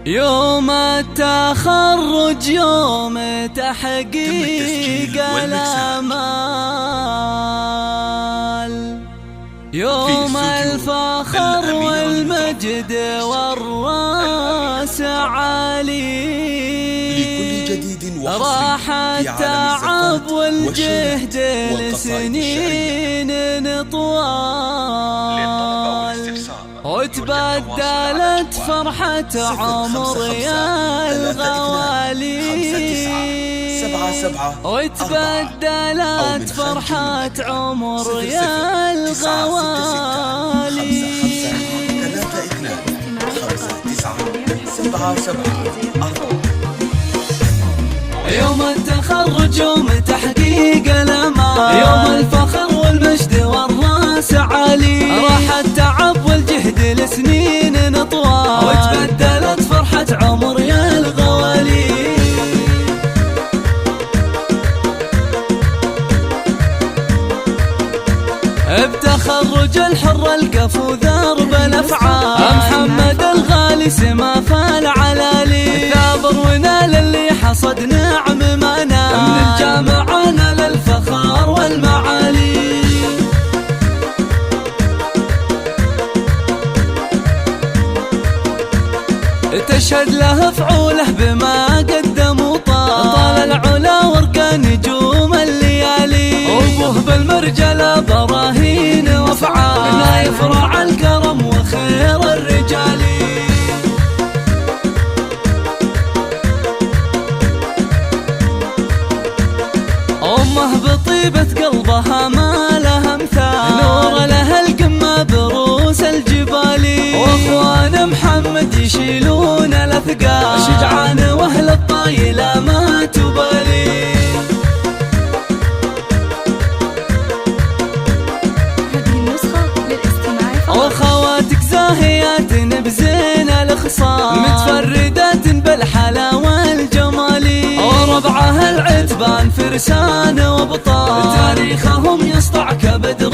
يوم التخرج يوم تحقيق الآمال، يوم الفخر والمجد والراس عالي، راح التعب والجهد لسنين طوال، وتبدلت فرحة عمر يا الغوالي، وتبدلت فرحة عمر يا الغوالي. يوم التخرج يوم تحقيق الامال، يوم الفخر والمجد والراس عالي، راح التعب والجهد لسنين طوال، وتبدلت فرحة عمر يا الغوالي. بتخرج الحر الكفو ذرب الافعال، محمد الغالي سما فالعلالي، ثابر ونال اللي حصد نعم ما نال، من الجامعة نال الفخار والمعالي. تشهد له فعوله بما قدم وطال العلا ورقى نجوم الليالي، وابوه بالمرجله براهين وافعال، لا يفرع الكرم وخير الرجال. امه بطيبة قلبها ما لها مثال، نور لها القمة بروس الجبال، واخوان محمد يشيلون الاثقال، شجعان واهل الطايلة ما تبالي. هذه النسخة للاستماع فقط. واخواتك زاهيات بزين الخصال، متفردات بالحلا والجمال، وربعها العتبان فرسان وابطال، تاريخهم يسطع كبدر